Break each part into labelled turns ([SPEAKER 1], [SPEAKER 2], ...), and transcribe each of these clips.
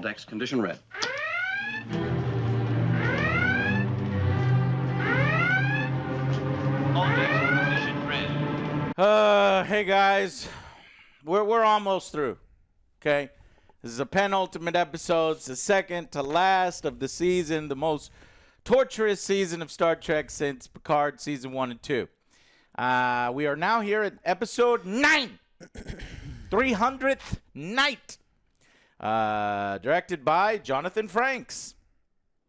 [SPEAKER 1] All decks, condition red.
[SPEAKER 2] All decks, condition red.
[SPEAKER 3] Hey guys, we're almost through. Okay, this is a penultimate episode. It's the second to last of the season, the most torturous season of Star Trek since Picard season 1 and 2. We are now here at episode 9, 300th night. Directed by Jonathan Frakes.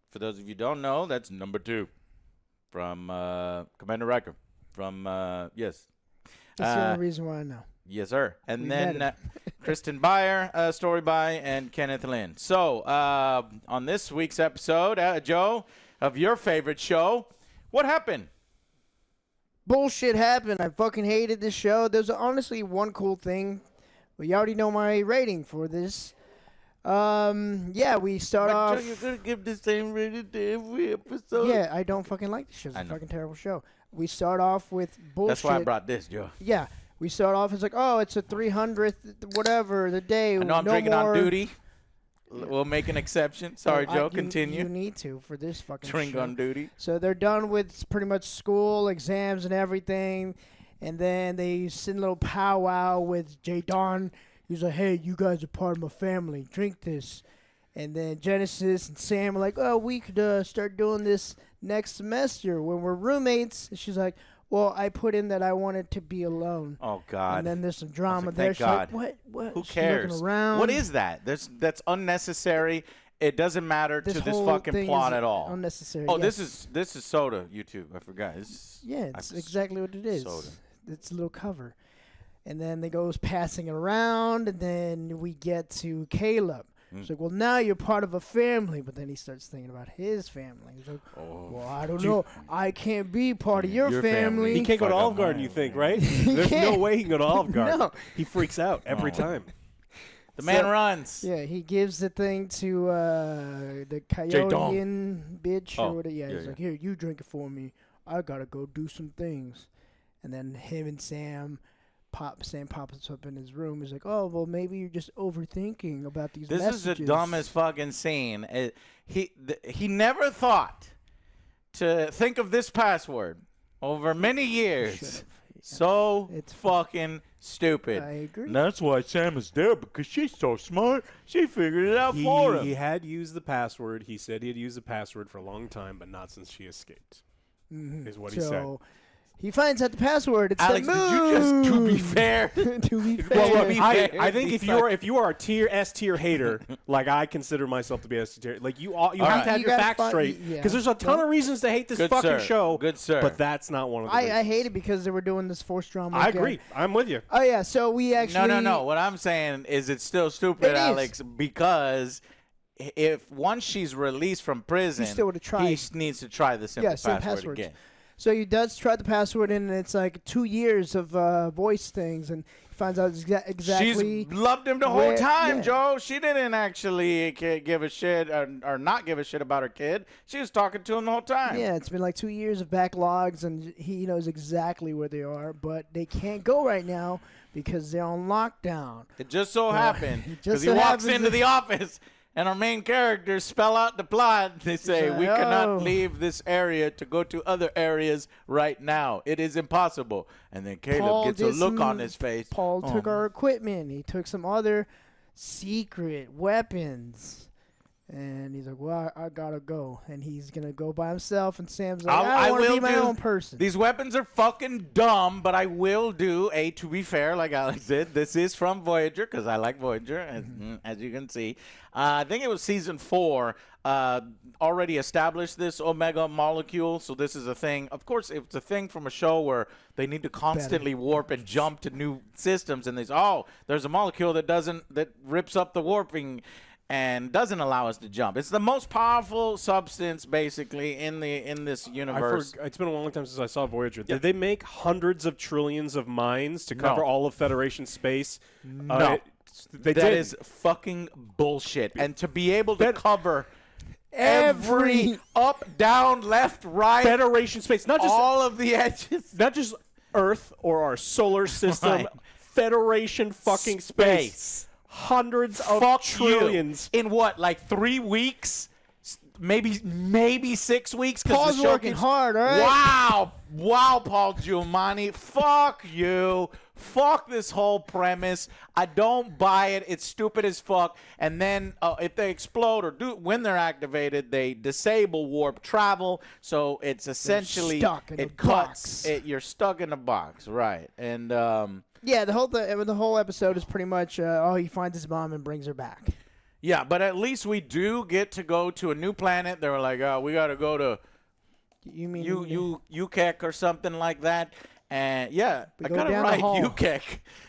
[SPEAKER 3] For those of you who don't know, that's number 2 from Commander Riker. From yes.
[SPEAKER 4] That's the only reason why I know.
[SPEAKER 3] Yes, sir. And then Kristen Beyer, story by, and Kenneth Lynn. So, on this week's episode, Joe, of your favorite show, what happened?
[SPEAKER 4] Bullshit happened. I fucking hated this show. There's honestly one cool thing. Well, you already know my rating for this. Yeah, we start off.
[SPEAKER 3] Joe, you're gonna give the same rating to every episode.
[SPEAKER 4] Yeah, I don't fucking like this show. It's a fucking terrible show. We start off with bullshit.
[SPEAKER 3] That's why I brought this, Joe.
[SPEAKER 4] Yeah, we start off. It's like, oh, it's a 300th, whatever, the day.
[SPEAKER 3] I know I'm
[SPEAKER 4] no
[SPEAKER 3] drinking
[SPEAKER 4] more.
[SPEAKER 3] on duty. We'll make an exception. Sorry, Joe. Continue.
[SPEAKER 4] You need to for this fucking
[SPEAKER 3] Drink
[SPEAKER 4] show.
[SPEAKER 3] on duty.
[SPEAKER 4] So they're done with pretty much school, exams, and everything. And then they sit in a little powwow with J. Don. He's like, hey, you guys are part of my family. Drink this. And then Genesis and Sam are like, oh, we could start doing this next semester when we're roommates. And she's like, well, I put in that I wanted to be alone.
[SPEAKER 3] Oh, God.
[SPEAKER 4] And then there's some drama
[SPEAKER 3] like,
[SPEAKER 4] there.
[SPEAKER 3] thank
[SPEAKER 4] She's
[SPEAKER 3] God.
[SPEAKER 4] like, what?
[SPEAKER 3] Who
[SPEAKER 4] She's
[SPEAKER 3] cares?
[SPEAKER 4] looking around.
[SPEAKER 3] What is that? That's unnecessary. It doesn't matter to this
[SPEAKER 4] whole
[SPEAKER 3] fucking
[SPEAKER 4] thing
[SPEAKER 3] plot
[SPEAKER 4] is
[SPEAKER 3] at all.
[SPEAKER 4] Unnecessary.
[SPEAKER 3] Oh,
[SPEAKER 4] yes.
[SPEAKER 3] this is soda, YouTube. I forgot.
[SPEAKER 4] Yeah, it's exactly what it is.
[SPEAKER 3] Soda.
[SPEAKER 4] It's a little cover. And then they goes passing it around, and then we get to Caleb. It's like, well, now you're part of a family. But then he starts thinking about his family. He's like, well, I don't know. I can't be part of your family.
[SPEAKER 5] He can't go to Olive Garden, you think, right? There's no way he can go to Olive Garden.
[SPEAKER 4] No.
[SPEAKER 5] He freaks out every time.
[SPEAKER 3] The man runs.
[SPEAKER 4] Yeah, he gives the thing to the Coyotean bitch or whatever. Yeah, he's like, here, you drink it for me. I gotta go do some things. And then him and Sam pops up in his room. He's like, oh, well, maybe you're just overthinking about these messages.
[SPEAKER 3] This is the dumbest fucking scene. He never thought to think of this password over many years. So it's fucking stupid.
[SPEAKER 4] I agree.
[SPEAKER 3] And that's why Sam is there, because she's so smart. She figured it out for him.
[SPEAKER 5] He had used the password. He said he had used the password for a long time, but not since she escaped, is what he said.
[SPEAKER 4] He finds out the password. It's
[SPEAKER 3] Alex,
[SPEAKER 4] the moon.
[SPEAKER 3] did you just, to be fair?
[SPEAKER 4] To be fair.
[SPEAKER 5] Well, look,
[SPEAKER 3] be
[SPEAKER 5] I
[SPEAKER 3] fair,
[SPEAKER 5] think if you are a S tier hater, like I consider myself to be a S tier, like you have to have
[SPEAKER 4] You
[SPEAKER 5] your
[SPEAKER 4] gotta
[SPEAKER 5] facts straight, because there's a ton of reasons to hate this
[SPEAKER 3] Good
[SPEAKER 5] fucking
[SPEAKER 3] sir.
[SPEAKER 5] show.
[SPEAKER 3] Good sir.
[SPEAKER 5] But that's not one of the reasons.
[SPEAKER 4] I hate it because they were doing this forced drama.
[SPEAKER 5] I
[SPEAKER 4] again.
[SPEAKER 5] agree. I'm with you.
[SPEAKER 4] Oh, yeah, so we actually...
[SPEAKER 3] No. What I'm saying is it's still stupid,
[SPEAKER 4] It is.
[SPEAKER 3] Alex, because if once she's released from prison,
[SPEAKER 4] still would've tried.
[SPEAKER 3] he needs to try the simple password again.
[SPEAKER 4] So he does try the password, and it's like 2 years of voice things, and he finds out exactly...
[SPEAKER 3] She's loved him the whole time,
[SPEAKER 4] yeah.
[SPEAKER 3] Joe. She didn't actually give a shit or not give a shit about her kid. She was talking to him the whole time.
[SPEAKER 4] Yeah, it's been like 2 years of backlogs, and he knows exactly where they are, but they can't go right now because they're on lockdown.
[SPEAKER 3] It just so happened, because
[SPEAKER 4] just
[SPEAKER 3] he
[SPEAKER 4] so
[SPEAKER 3] walks
[SPEAKER 4] happens
[SPEAKER 3] into
[SPEAKER 4] that-
[SPEAKER 3] the office, and our main characters spell out the plot. They say,
[SPEAKER 4] like,
[SPEAKER 3] we
[SPEAKER 4] oh.
[SPEAKER 3] cannot leave this area to go to other areas right now. It is impossible. And then Caleb
[SPEAKER 4] Paul
[SPEAKER 3] gets a
[SPEAKER 4] did
[SPEAKER 3] look
[SPEAKER 4] some-
[SPEAKER 3] on his face.
[SPEAKER 4] Paul took our equipment. He took some other secret weapons. And he's like, well, I gotta go. And he's going to go by himself. And Sam's like, I want to be my own person.
[SPEAKER 3] These weapons are fucking dumb, but I will do to be fair, like Alex said, this is from Voyager, because I like Voyager, as you can see. I think it was season 4 already established this Omega molecule, so this is a thing. Of course, it's a thing from a show where they need to constantly warp and jump to new systems, and they say, oh, there's a molecule that rips up the warping and doesn't allow us to jump. It's the most powerful substance, basically, in this universe.
[SPEAKER 5] It's been a long time since I saw Voyager. Did they make hundreds of trillions of mines to cover all of Federation space?
[SPEAKER 3] No.
[SPEAKER 5] That
[SPEAKER 3] is fucking bullshit. And to be able to cover every up, down, left, right,
[SPEAKER 5] Federation space, not just
[SPEAKER 3] all of the edges.
[SPEAKER 5] not just Earth or our solar system,
[SPEAKER 3] Right.
[SPEAKER 5] Federation fucking space. hundreds of
[SPEAKER 3] Fuck
[SPEAKER 5] trillions.
[SPEAKER 3] you. In what, like 3 weeks? Maybe 6 weeks?
[SPEAKER 4] Paul's
[SPEAKER 3] the show
[SPEAKER 4] working hard, all right?
[SPEAKER 3] Wow, Paul Giamatti. Fuck you. Fuck this whole premise. I don't buy it. It's stupid as fuck. And then if they explode or when they're activated, they disable warp travel. So it's essentially
[SPEAKER 4] stuck in a
[SPEAKER 3] cuts.
[SPEAKER 4] box.
[SPEAKER 3] You're stuck in a box, right? And
[SPEAKER 4] Yeah, the whole episode is pretty much he finds his mom and brings her back.
[SPEAKER 3] yeah, but at least we do get to go to a new planet. They were like, we got to go to
[SPEAKER 4] You mean
[SPEAKER 3] UKEC or something like that. And yeah, I
[SPEAKER 4] go
[SPEAKER 3] got it
[SPEAKER 4] down the
[SPEAKER 3] right,
[SPEAKER 4] hall.
[SPEAKER 3] UKEC.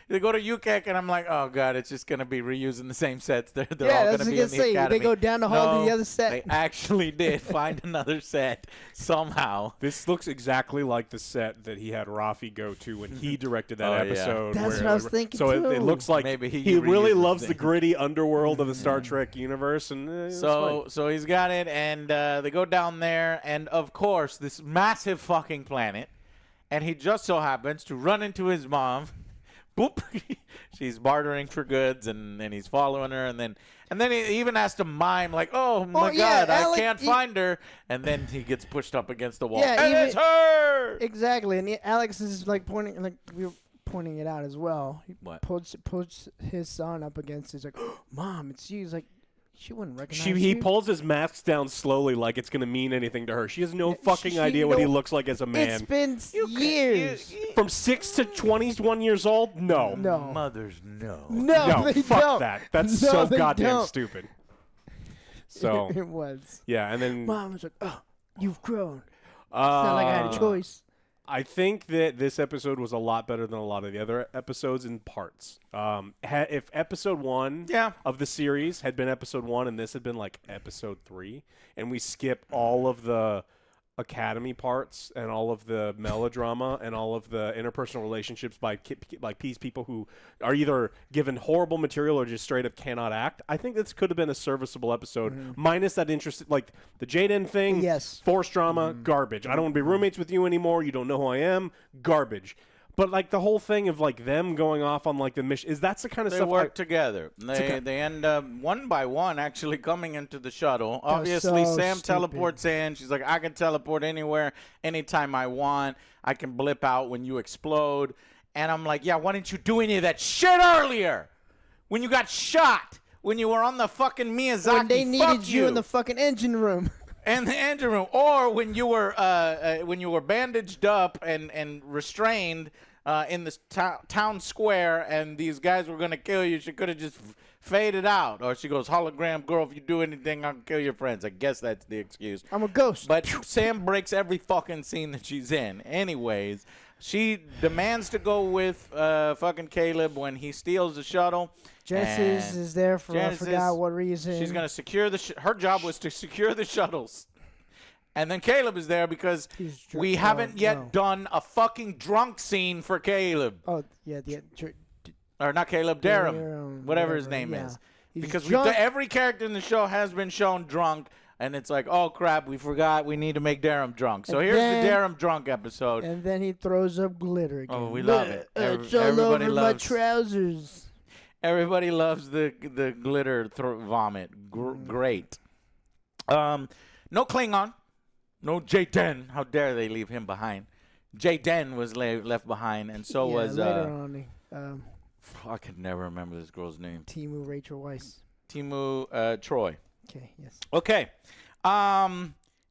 [SPEAKER 3] They go to UKEC, and I'm like, oh god, it's just gonna be reusing the same sets. They're
[SPEAKER 4] Yeah,
[SPEAKER 3] all
[SPEAKER 4] that's
[SPEAKER 3] gonna
[SPEAKER 4] what
[SPEAKER 3] be
[SPEAKER 4] I
[SPEAKER 3] in the
[SPEAKER 4] say.
[SPEAKER 3] academy.
[SPEAKER 4] They go down the hall to
[SPEAKER 3] No,
[SPEAKER 4] the other set.
[SPEAKER 3] They actually did find another set somehow.
[SPEAKER 5] This looks exactly like the set that he had Rafi go to when he directed that
[SPEAKER 3] Oh, yeah.
[SPEAKER 5] episode.
[SPEAKER 4] That's
[SPEAKER 5] where
[SPEAKER 4] what I was thinking,
[SPEAKER 5] So it
[SPEAKER 4] too.
[SPEAKER 5] looks like
[SPEAKER 3] Maybe he
[SPEAKER 5] he really
[SPEAKER 3] reuses
[SPEAKER 5] loves the
[SPEAKER 3] things.
[SPEAKER 5] gritty underworld of the Star Trek universe, and it's fine.
[SPEAKER 3] So he's got it, and they go down there, and of course, this massive fucking planet, and he just so happens to run into his mom. Boop. She's bartering for goods, and he's following her, and then he even has to mime like, "Oh my
[SPEAKER 4] yeah,
[SPEAKER 3] God,
[SPEAKER 4] Alec,
[SPEAKER 3] I can't find her," and then he gets pushed up against the wall.
[SPEAKER 4] Yeah,
[SPEAKER 3] and
[SPEAKER 4] even-
[SPEAKER 3] it's her.
[SPEAKER 4] Exactly, and Alex is like pointing, like we were pointing it out as well. He
[SPEAKER 3] What?
[SPEAKER 4] puts his son up against. He's like, "Mom, it's you." He's like, "She wouldn't recognize
[SPEAKER 5] He
[SPEAKER 4] you."
[SPEAKER 5] pulls his mask down slowly like it's going to mean anything to her. She has no
[SPEAKER 4] Yeah,
[SPEAKER 5] fucking
[SPEAKER 4] she
[SPEAKER 5] idea what he
[SPEAKER 4] don't-
[SPEAKER 5] looks like as a man.
[SPEAKER 4] It's been years.
[SPEAKER 5] From 6 to 21 years old? No.
[SPEAKER 4] No,
[SPEAKER 3] Mothers, no.
[SPEAKER 4] no,
[SPEAKER 5] No,
[SPEAKER 4] they
[SPEAKER 5] fuck
[SPEAKER 4] don't.
[SPEAKER 5] that. That's
[SPEAKER 4] No,
[SPEAKER 5] so
[SPEAKER 4] they
[SPEAKER 5] goddamn
[SPEAKER 4] don't.
[SPEAKER 5] stupid. So,
[SPEAKER 4] It was.
[SPEAKER 5] yeah, and then
[SPEAKER 4] Mom was like, "Oh, you've grown." It's not like I had a choice.
[SPEAKER 5] I think that this episode was a lot better than a lot of the other episodes in parts. If episode 1
[SPEAKER 3] Yeah.
[SPEAKER 5] of the series had been episode 1 and this had been like episode 3, and we skip all of the academy parts and all of the melodrama and all of the interpersonal relationships by these people who are either given horrible material or just straight up cannot act, I think this could have been a serviceable episode, minus that interest, like the Jaden thing.
[SPEAKER 4] Yes.
[SPEAKER 5] Forced drama, garbage. I don't want to be roommates with you anymore. You don't know who I am. Garbage. But like the whole thing of like them going off on like the mission, that's the kind of
[SPEAKER 3] They
[SPEAKER 5] stuff.
[SPEAKER 3] work together. They end up one by one actually coming into the shuttle. Obviously,
[SPEAKER 4] so
[SPEAKER 3] Sam
[SPEAKER 4] stupid.
[SPEAKER 3] teleports in. She's like, I can teleport anywhere, anytime I want. I can blip out when you explode. And I'm like, yeah, why didn't you do any of that shit earlier? When you got shot. When you were on the fucking Miyazaki.
[SPEAKER 4] When they
[SPEAKER 3] Fuck
[SPEAKER 4] needed you in the fucking engine room.
[SPEAKER 3] in the engine room, or when you were bandaged up and restrained in this town square, and these guys were gonna kill you. She could have just faded out, or she goes, "Hologram girl, if you do anything, I'll kill your friends." I guess that's the excuse.
[SPEAKER 4] I'm a ghost.
[SPEAKER 3] But Sam breaks every fucking scene that she's in. Anyways, she demands to go with fucking Caleb when he steals the shuttle.
[SPEAKER 4] Genesis
[SPEAKER 3] And
[SPEAKER 4] is there for
[SPEAKER 3] Genesis,
[SPEAKER 4] I forgot what reason.
[SPEAKER 3] She's going to secure her job was to secure the shuttles. And then Caleb is there because
[SPEAKER 4] He's dr-
[SPEAKER 3] we
[SPEAKER 4] oh,
[SPEAKER 3] haven't yet
[SPEAKER 4] no.
[SPEAKER 3] done a fucking drunk scene for Caleb.
[SPEAKER 4] Oh yeah,
[SPEAKER 3] Or not Caleb, Darren.
[SPEAKER 4] Darren,
[SPEAKER 3] Whatever his
[SPEAKER 4] whatever,
[SPEAKER 3] name
[SPEAKER 4] yeah.
[SPEAKER 3] is.
[SPEAKER 4] He's
[SPEAKER 3] Because
[SPEAKER 4] drunk.
[SPEAKER 3] every character in the show has been shown drunk. And it's like, oh, crap, we forgot. We need to make Darren drunk. So
[SPEAKER 4] And
[SPEAKER 3] here's
[SPEAKER 4] then-
[SPEAKER 3] the Darren drunk episode.
[SPEAKER 4] And then he throws up glitter again.
[SPEAKER 3] Oh, we love it.
[SPEAKER 4] It's all
[SPEAKER 3] Everybody
[SPEAKER 4] over my
[SPEAKER 3] loves-
[SPEAKER 4] trousers.
[SPEAKER 3] Everybody loves the glitter vomit. Great. No Klingon. No Jaden. How dare they leave him behind? Jaden was left behind, and so
[SPEAKER 4] Yeah,
[SPEAKER 3] was
[SPEAKER 4] later on.
[SPEAKER 3] I could never remember this girl's name.
[SPEAKER 4] Timu Rachel Weisz.
[SPEAKER 3] Timu Troy.
[SPEAKER 4] Okay, yes.
[SPEAKER 3] Okay.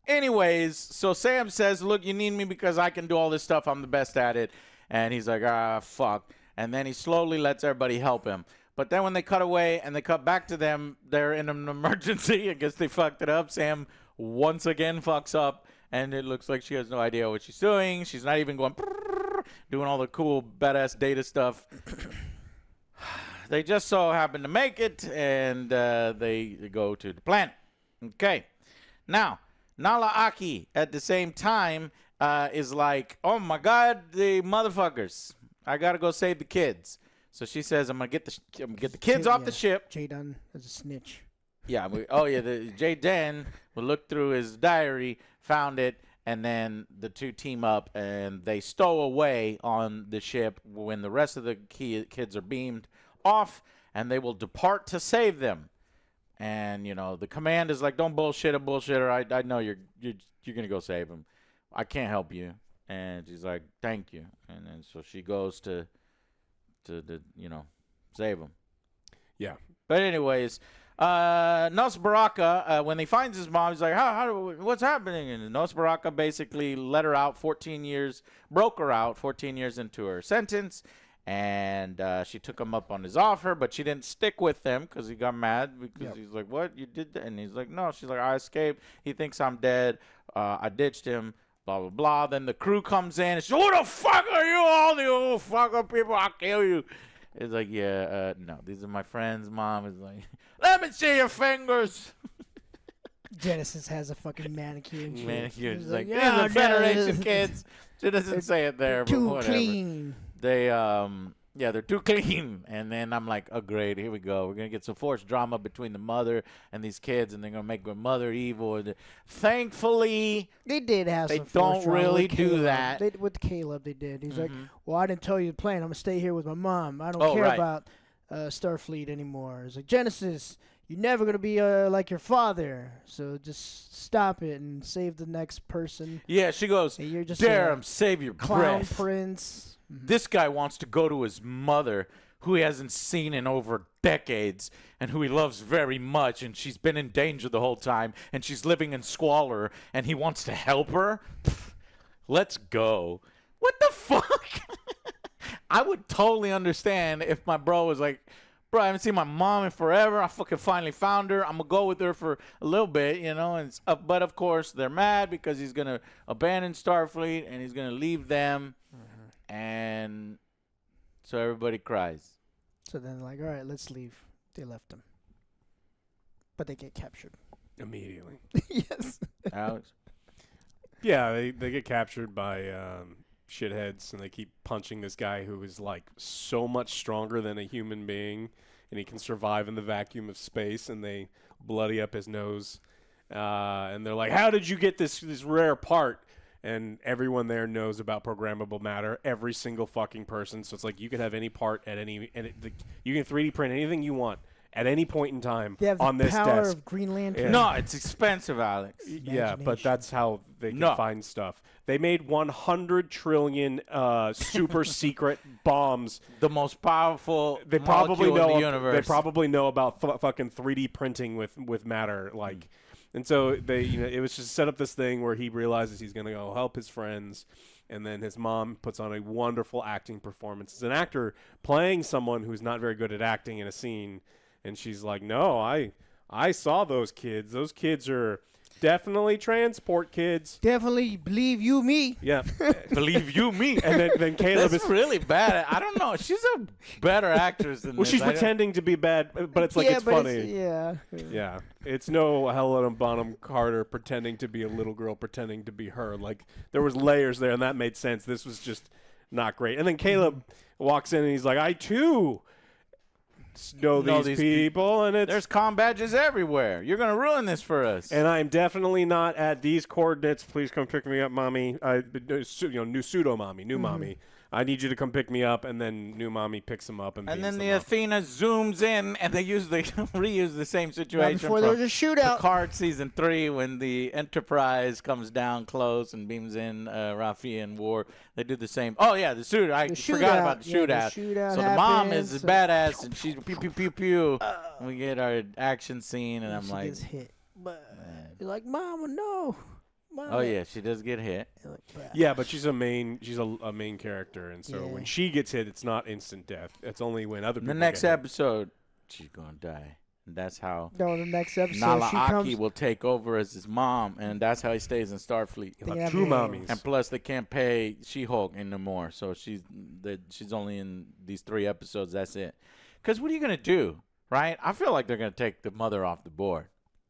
[SPEAKER 3] Anyways, so Sam says, "Look, you need me because I can do all this stuff. I'm the best at it." And he's like, fuck. And then he slowly lets everybody help him. But then when they cut away and they cut back to them, they're in an emergency. I guess they fucked it up. Sam once again fucks up, and it looks like she has no idea what she's doing. She's not even going doing all the cool badass data stuff. They just so happen to make it, and they go to the planet. Okay. Now, Nala Aki at the same time is like, oh my God, the motherfuckers. I got to go save the kids. So she says, I'm going to get the kids off the ship.
[SPEAKER 4] Jaden is a snitch.
[SPEAKER 3] Yeah. The Jaden will look through his diary, found it, and then the two team up, and they stow away on the ship when the rest of the kids are beamed off, and they will depart to save them. And the command is like, don't bullshit a bullshitter. I know you're gonna go save him. I can't help you. And she's like, thank you. And then so she goes to save him.
[SPEAKER 5] Yeah.
[SPEAKER 3] But anyways, Nosbaraka, when he finds his mom, he's like, what's happening? And Nosbaraka basically let her out 14 years, broke her out 14 years into her sentence. And she took him up on his offer, but she didn't stick with him because he got mad because he's like, what? You did that? And he's like, no. She's like, I escaped. He thinks I'm dead. I ditched him. Blah, blah, blah. Then the crew comes in and she's like, who the fuck are you? All the old fucker people, I'll kill you. It's like, no, these are my friends. Mom is like, let me see your fingers.
[SPEAKER 4] Genesis has a fucking manicure. And shit.
[SPEAKER 3] Manicure.
[SPEAKER 4] He's
[SPEAKER 3] It's like,
[SPEAKER 4] yeah,
[SPEAKER 3] these are Federation kids. She doesn't say it there, but
[SPEAKER 4] too
[SPEAKER 3] whatever.
[SPEAKER 4] clean.
[SPEAKER 3] They, they're too clean. And then I'm like, oh, great, here we go. We're going to get some forced drama between the mother and these kids, and they're going to make their mother evil. And thankfully,
[SPEAKER 4] they did have
[SPEAKER 3] they
[SPEAKER 4] some
[SPEAKER 3] don't
[SPEAKER 4] forced drama
[SPEAKER 3] really
[SPEAKER 4] with
[SPEAKER 3] do
[SPEAKER 4] Caleb.
[SPEAKER 3] that.
[SPEAKER 4] With Caleb, they did. He's like, well, I didn't tell you the plan. I'm going to stay here with my mom. I don't
[SPEAKER 3] Oh,
[SPEAKER 4] care
[SPEAKER 3] right.
[SPEAKER 4] about Starfleet anymore. It's like, Genesis, you're never going to be like your father. So just stop it and save the next person.
[SPEAKER 3] Yeah, she goes,
[SPEAKER 4] And you're just
[SPEAKER 3] dare
[SPEAKER 4] a
[SPEAKER 3] him, save your
[SPEAKER 4] clown
[SPEAKER 3] breath.
[SPEAKER 4] prince.
[SPEAKER 3] This guy wants to go to his mother, who he hasn't seen in over decades and who he loves very much, and she's been in danger the whole time, and she's living in squalor, and he wants to help her? Pfft, let's go. What the fuck? I would totally understand if my bro was like, bro, I haven't seen my mom in forever. I fucking finally found her. I'm going to go with her for a little bit, And but, of course, they're mad because he's going to abandon Starfleet, and he's going to leave them. And so everybody cries.
[SPEAKER 4] So then they're like, all right, let's leave. They left him. But they get captured.
[SPEAKER 5] Immediately.
[SPEAKER 4] Yes.
[SPEAKER 3] Alex?
[SPEAKER 5] Yeah, they get captured by shitheads, and they keep punching this guy who is like so much stronger than a human being, and he can survive in the vacuum of space, and they bloody up his nose. And they're like, how did you get this rare part? And everyone there knows about programmable matter, every single fucking person. So it's like you can have any part at any, you can 3D print anything you want at any point in time
[SPEAKER 4] They have
[SPEAKER 5] on
[SPEAKER 4] the
[SPEAKER 5] this
[SPEAKER 4] power
[SPEAKER 5] desk.
[SPEAKER 4] of Green Lantern.
[SPEAKER 5] Yeah.
[SPEAKER 3] No, it's expensive, Alex.
[SPEAKER 5] Yeah, but
[SPEAKER 4] Imagination.
[SPEAKER 5] that's how they can
[SPEAKER 3] No.
[SPEAKER 5] find stuff. They made 100 trillion super secret bombs.
[SPEAKER 3] The most powerful
[SPEAKER 5] They probably
[SPEAKER 3] molecule in
[SPEAKER 5] know.
[SPEAKER 3] the universe.
[SPEAKER 5] They probably know about fucking 3D printing with matter, like. And so they, it was just set up this thing where he realizes he's going to go help his friends, and then his mom puts on a wonderful acting performance. As an actor playing someone who's not very good at acting in a scene, and she's like, "No, I saw those kids. Those kids are definitely transport kids."
[SPEAKER 4] Definitely believe you me.
[SPEAKER 5] Yeah,
[SPEAKER 3] Believe you me.
[SPEAKER 5] and then Caleb
[SPEAKER 3] That's
[SPEAKER 5] is.
[SPEAKER 3] really bad. I don't know. She's a better actress than
[SPEAKER 5] Well,
[SPEAKER 3] this.
[SPEAKER 5] she's
[SPEAKER 3] I don't-
[SPEAKER 5] pretending to be bad, but it's like
[SPEAKER 4] yeah,
[SPEAKER 5] it's
[SPEAKER 4] but
[SPEAKER 5] funny.
[SPEAKER 4] yeah.
[SPEAKER 5] Yeah, it's no Helena Bonham Carter pretending to be a little girl pretending to be her. Like there was layers there, and that made sense. This was just not great. And then Caleb walks in, and he's like, "I too know these people, and it's
[SPEAKER 3] There's comm badges everywhere. You're going to ruin this for us.
[SPEAKER 5] and I'm definitely not at these coordinates. Please come pick me up, mommy. New pseudo mommy, new mommy. I need you to come pick me up." And then new mommy picks him up and
[SPEAKER 3] And then
[SPEAKER 5] beams
[SPEAKER 3] the
[SPEAKER 5] him up.
[SPEAKER 3] Athena zooms in, and they reuse the same
[SPEAKER 4] Right
[SPEAKER 3] situation
[SPEAKER 4] before there
[SPEAKER 3] from
[SPEAKER 4] was a shootout.
[SPEAKER 3] Picard season 3 when the Enterprise comes down close and beams in Rafi and War. They do the same. Oh yeah, the shootout. I
[SPEAKER 4] The
[SPEAKER 3] forgot about the
[SPEAKER 4] shootout, yeah,
[SPEAKER 3] shootout.
[SPEAKER 4] the shootout
[SPEAKER 3] So the mom is
[SPEAKER 4] happens,
[SPEAKER 3] a badass, and she's pew pew pew pew. And we get our action scene, and I'm
[SPEAKER 4] she
[SPEAKER 3] like,
[SPEAKER 4] gets hit. But you're like, Mama, no. Mama.
[SPEAKER 3] oh yeah, she does get hit.
[SPEAKER 4] You're like, "Bah."
[SPEAKER 5] Yeah, but she's a main character, and so when
[SPEAKER 4] Yeah.
[SPEAKER 5] she gets hit, it's not instant death. It's only when other people
[SPEAKER 3] The next
[SPEAKER 5] get hit.
[SPEAKER 3] episode, she's gonna die. And that's how
[SPEAKER 4] No, the next episode
[SPEAKER 3] Nala
[SPEAKER 4] she
[SPEAKER 3] Aki
[SPEAKER 4] comes.
[SPEAKER 3] will take over as his mom, and that's how he stays in Starfleet.
[SPEAKER 5] You'll
[SPEAKER 4] Yeah,
[SPEAKER 5] have two
[SPEAKER 4] man.
[SPEAKER 5] mommies.
[SPEAKER 3] And plus, they can't pay She-Hulk anymore, so she's only in these 3 episodes. That's it. Because what are you gonna do, right? I feel like they're gonna take the mother off the board.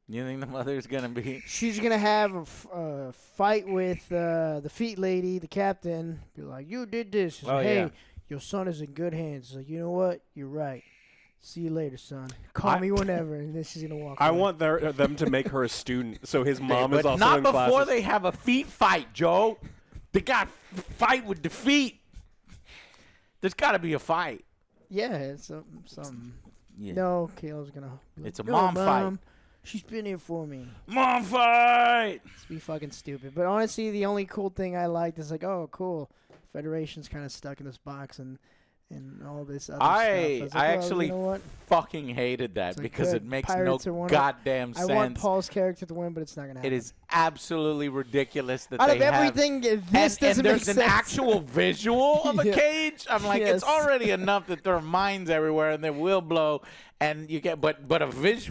[SPEAKER 3] You think the mother's gonna be?
[SPEAKER 4] She's gonna have a fight with the feet lady, the captain. Be like, you did this. She's
[SPEAKER 3] Oh,
[SPEAKER 4] like, hey,
[SPEAKER 3] yeah.
[SPEAKER 4] your son is in good hands. She's like, you know what? You're right. See you later, son. Call me whenever. And then she's gonna walk.
[SPEAKER 5] I
[SPEAKER 4] away.
[SPEAKER 5] want them to make her a student, so his mom is
[SPEAKER 3] but
[SPEAKER 5] also
[SPEAKER 3] not
[SPEAKER 5] in
[SPEAKER 3] before
[SPEAKER 5] classes.
[SPEAKER 3] they have a feet fight, Joe. They got fight with the feet. There's got to be a fight.
[SPEAKER 4] Yeah, it's some.
[SPEAKER 3] Yeah.
[SPEAKER 4] No, Kayla's gonna. Be like,
[SPEAKER 3] It's a
[SPEAKER 4] "No,
[SPEAKER 3] mom fight."
[SPEAKER 4] Mom, she's been here for me.
[SPEAKER 3] Mom fight.
[SPEAKER 4] It's be fucking stupid. But honestly, the only cool thing I liked is like, oh, cool. Federation's kind of stuck in this box and all this other stuff.
[SPEAKER 3] I
[SPEAKER 4] was like,
[SPEAKER 3] actually
[SPEAKER 4] you know what?
[SPEAKER 3] fucking hated that
[SPEAKER 4] like,
[SPEAKER 3] because
[SPEAKER 4] good.
[SPEAKER 3] it makes no
[SPEAKER 4] Pirates are one of-
[SPEAKER 3] goddamn
[SPEAKER 4] I
[SPEAKER 3] sense.
[SPEAKER 4] want Paul's character to win, but it's not gonna happen.
[SPEAKER 3] It is absolutely ridiculous that
[SPEAKER 4] Out
[SPEAKER 3] they
[SPEAKER 4] of everything,
[SPEAKER 3] have,
[SPEAKER 4] this
[SPEAKER 3] and
[SPEAKER 4] doesn't make
[SPEAKER 3] there's
[SPEAKER 4] sense.
[SPEAKER 3] an actual visual of a
[SPEAKER 4] Yeah.
[SPEAKER 3] cage. I'm like,
[SPEAKER 4] Yes.
[SPEAKER 3] it's already enough that there are mines everywhere and they will blow, and you get, but a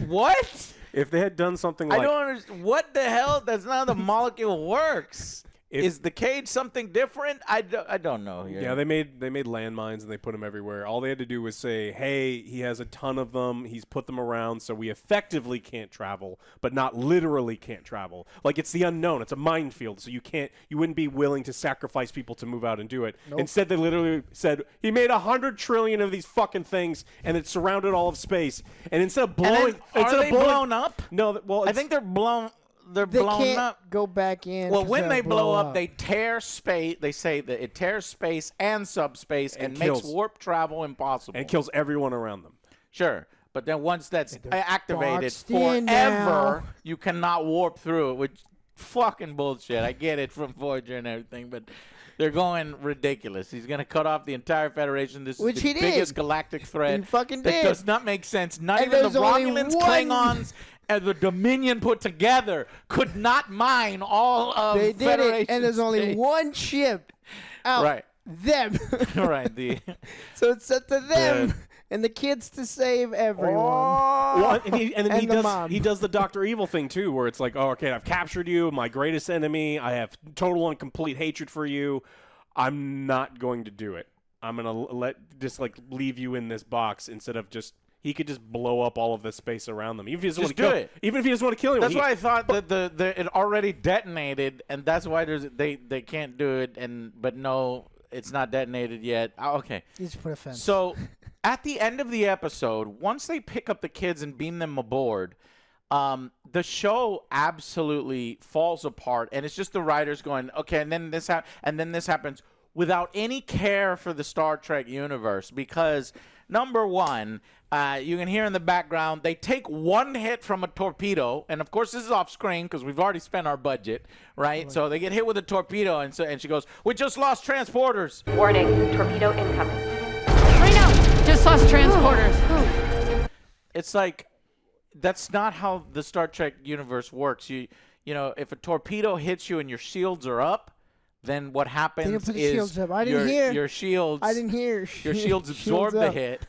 [SPEAKER 3] what?
[SPEAKER 5] If they had done something
[SPEAKER 3] I
[SPEAKER 5] like
[SPEAKER 3] don't understand. What the hell? That's not how the molecule works. Is the cage something different? I don't know here.
[SPEAKER 5] Yeah, they made landmines and they put them everywhere. All they had to do was say, "Hey, he has a ton of them. He's put them around, so we effectively can't travel, but not literally can't travel. Like it's the unknown. It's a minefield, so you wouldn't be willing to sacrifice people to move out and do it.
[SPEAKER 4] Nope.
[SPEAKER 5] Instead, they literally said he made 100 trillion of these fucking things, and it surrounded all of space. And instead of blowing,
[SPEAKER 3] are they blown up?
[SPEAKER 5] No, well,
[SPEAKER 3] I think they're blown. They're
[SPEAKER 4] They
[SPEAKER 3] blown
[SPEAKER 4] can't
[SPEAKER 3] up.
[SPEAKER 4] go back in.
[SPEAKER 3] Well,
[SPEAKER 4] 'cause
[SPEAKER 3] when
[SPEAKER 4] they'll
[SPEAKER 3] they blow up,
[SPEAKER 4] up,
[SPEAKER 3] they tear space. They say that it tears space and subspace and makes
[SPEAKER 5] kills.
[SPEAKER 3] warp travel impossible.
[SPEAKER 5] and kills everyone around them.
[SPEAKER 3] Sure, but then once that's activated
[SPEAKER 4] boxed in now.
[SPEAKER 3] forever, you cannot warp through it, which fucking bullshit. I get it from Voyager and everything, but they're going ridiculous. He's going to cut off the entire Federation. This
[SPEAKER 4] Which
[SPEAKER 3] is the
[SPEAKER 4] he did.
[SPEAKER 3] biggest galactic threat.
[SPEAKER 4] He fucking
[SPEAKER 3] that
[SPEAKER 4] did.
[SPEAKER 3] does not make sense. Not
[SPEAKER 4] And
[SPEAKER 3] even the
[SPEAKER 4] there's only
[SPEAKER 3] Romulans,
[SPEAKER 4] one-
[SPEAKER 3] Klingons, and the Dominion put together could not mine all of
[SPEAKER 4] They did
[SPEAKER 3] Federation
[SPEAKER 4] it, and there's only
[SPEAKER 3] states.
[SPEAKER 4] one ship out.
[SPEAKER 3] Right.
[SPEAKER 4] Them.
[SPEAKER 3] Right.
[SPEAKER 4] So it's up to them
[SPEAKER 3] Good.
[SPEAKER 4] and the kids to save everyone.
[SPEAKER 5] Well, and then
[SPEAKER 4] And the mom.
[SPEAKER 5] he does the Dr. Evil thing too, where it's like, oh, okay, I've captured you, my greatest enemy. I have total and complete hatred for you. I'm not going to do it. I'm gonna leave you in this box instead of just. He could just blow up all of the space around them, even if he doesn't want to
[SPEAKER 3] Just
[SPEAKER 5] kill.
[SPEAKER 3] do it.
[SPEAKER 5] Even if he doesn't want to kill anyone.
[SPEAKER 3] That's why I thought that it already detonated, and that's why they can't do it. But no, it's not detonated yet. Oh, okay.
[SPEAKER 4] You just put a fence.
[SPEAKER 3] So at the end of the episode, once they pick up the kids and beam them aboard, the show absolutely falls apart, and it's just the writers going, okay, and then this happens without any care for the Star Trek universe because. Number one, you can hear in the background, they take one hit from a torpedo, and of course this is off screen because we've already spent our budget, right? So they get hit with a torpedo, and she goes, "We just lost transporters."
[SPEAKER 1] Warning, torpedo incoming.
[SPEAKER 6] Reno, just lost transporters.
[SPEAKER 3] It's like that's not how the Star Trek universe works. You know, if a torpedo hits you and your shields are up, then what happens
[SPEAKER 4] didn't put the
[SPEAKER 3] is
[SPEAKER 4] shields up. I didn't hear.
[SPEAKER 3] your shields.
[SPEAKER 4] I didn't hear.
[SPEAKER 3] Your shields absorb the
[SPEAKER 4] up.
[SPEAKER 3] hit.